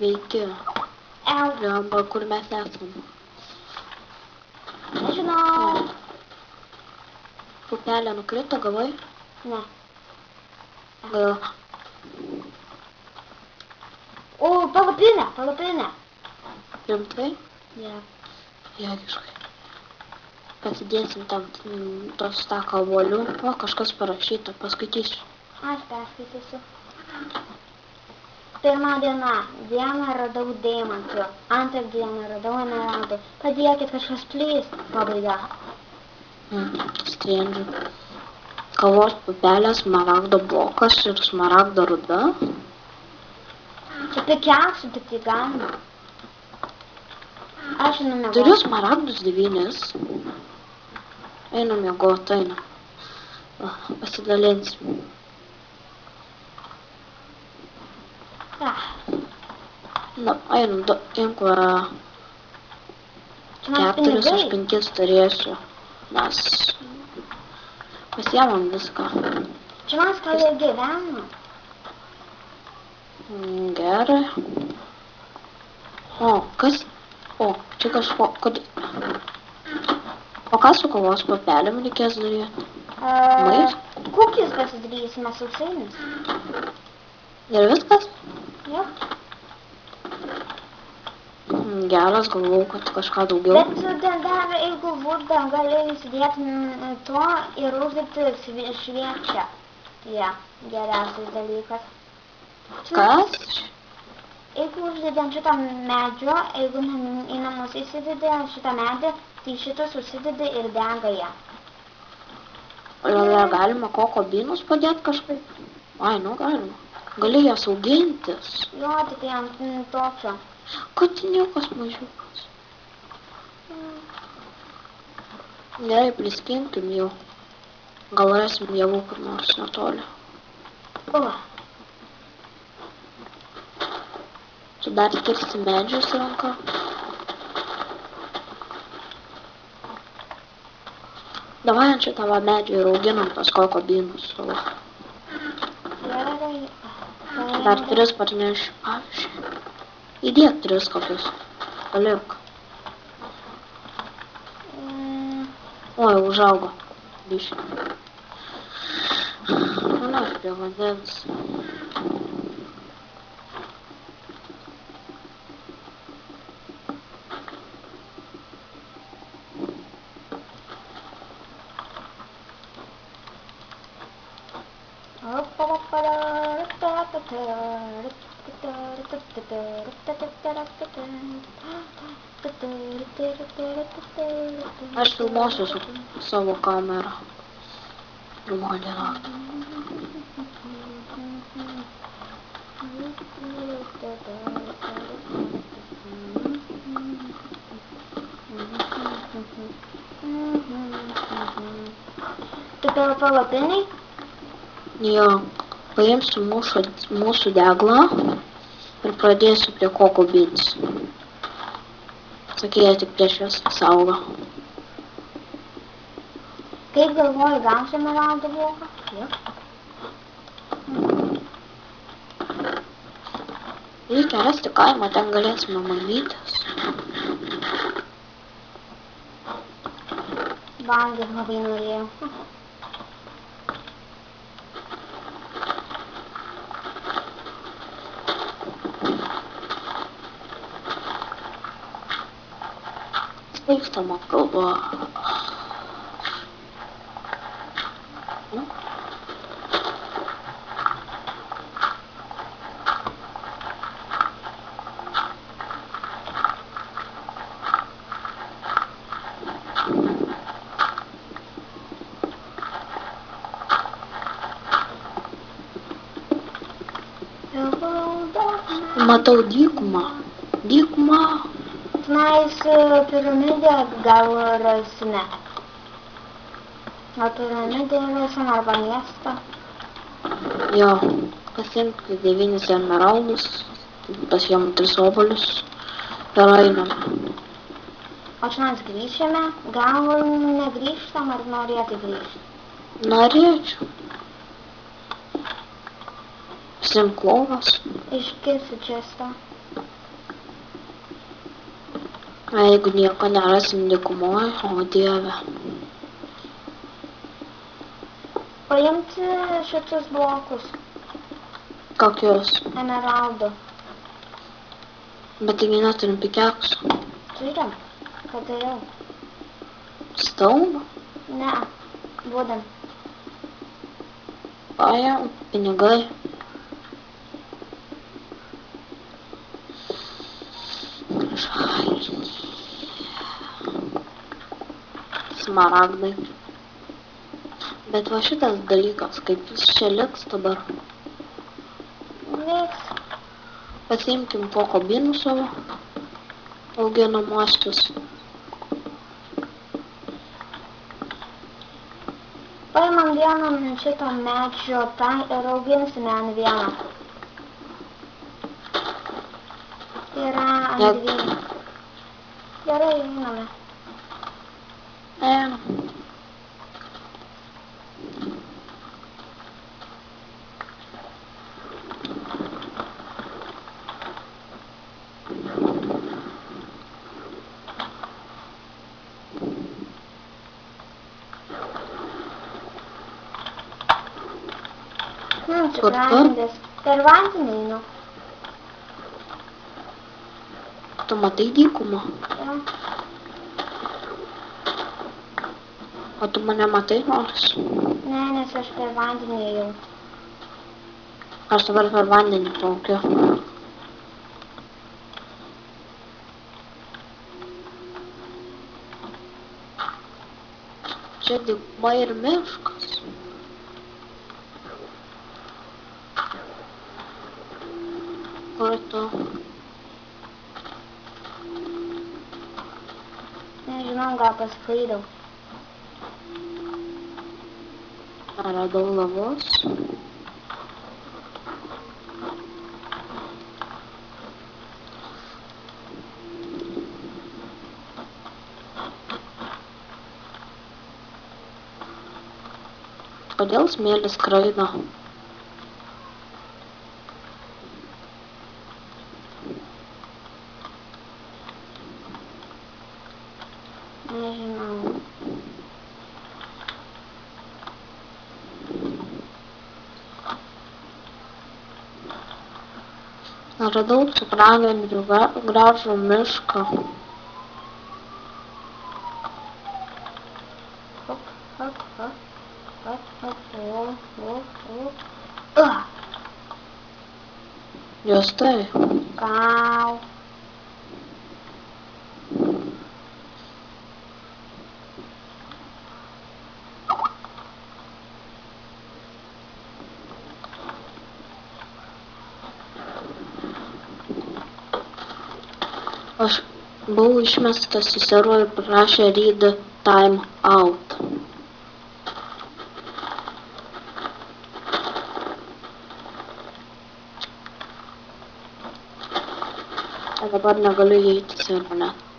Sveiki. Lemba, kur mes esam. Nežinau. Pupelė nukrito, gavai? Ne. Gal. O, palapinė. Rimtai? Ja. Jėgiškai. Pasidėsim tam tos tą kalvolių. O, kažkas parašyta, paskaitysiu. Aš perskaitysiu. Pirmą dieną radau deimantų, antrą dieną radau emeraldų. Padėkit, kažkas plys. Pabaiga. Strėndžių. Kavos pupelės, smaragdo blokas ir smaragdo ruda. Čia pikiausių tik tai galima. Aš einu Turiu miegoti. smaragdus 9. Einu miegoti, einu. Pasidalinsim. Na, einu, imk Čia man 4, aš pinigai. 5 turėsiu. Mes pasiemam viską. Čia man skalė gyvena. Gerai. O, kas? O, čia kažko... O ką su kavos pupelėm reikės daryti? Kukis pasidarysime sausainis. Ir viskas? Jo. Geras, galvau, kad kažką daugiau. Bet dar, jeigu būtų, gali įsidėti to ir uždėti šviečia. Ja, geriausias dalykas. Kas? Jeigu uždėdė ant šitą medžio, jeigu į namus įsidėdė šitą medį, tai šitas užsidėdė ir dega ją. Ar galima kokobynus padėti kažkaip? Ai, nu galima. Gali jas augintis. Jo, tik ant tokio. Katiniukas mažiukas. Gerai, priskinkim jau. Gal rasim javų kur nors netoli. O, Čia dar kirsti medžius ranka. Davai ant šitą va medžių ir auginam tas kokobynus savo. gerai. Dar 3 parnešiu, pavyzdžiui. Įdėk 3 kokius. Palik. Oi, užaugo. Biškai. Na, prie vandens. Aš filmuosiu su savo kamerą. Pirmąjį naktį. Tu tavo palapiniai? Jo, paimsiu mūsų deglą ir pradėsiu prie kokobynus. Sakė, jie tik prieš jas saugo. Kaip galvoji, gausi emeraldo bloką? Jo. Reikia rasti kaimą, ten galėsime mainytis. Valgyt labai norėjau. Svaigstama kalba. Matau dykumą. Dykumą. Tenais piramidę gal rasime. O piramidę rasim arba miestą. Jo, pasiimk 9 emeraldus, pasiėmų 3 obuolius ir einam. O čionais grįšime, gal negrįžtam ar norėtų grįžti? Norėčiau. Pasiimk lovas. Iškirsiu čestą. Jeigu nieko nerasim dykumoj, o Dieve. Paimti šitus blokus. Kokius? Emeraldų. Bet taigi neturim pikeksų. Turim. Padariau. Staubo? Ne. Būdam. Paėm, pinigai. Žaliniai. Smaragdai. Bet va šitas dalykas, kaip jis čia liks dabar. Veiks. Pasiimkim po kabinų savo auginamuosius. Paimam vieną šito medžio tą ir auginsime ant vieną. Yra ant dviejų. Gerai, einame. Čiurlendės. Per vandenį einu. Tu matai dykumą? Ja. O tu mane matai nors? Ne, nes aš per vandenį ėjau. Aš dabar per vandenį plaukiu. Čia dykuma ir miškas. Kur tu? Nežinau, gal pasklaidau. Radau lavos. Kodėl smėlis skraido? Nežinau. Radau cukragiedrių gražų mišką. Hop, hop, hop. Hop, hop, hop. Jos tai. Gal. Aš buvau išmestas į serų ir prašė read time out. O dabar negaliu įeiti į serą net.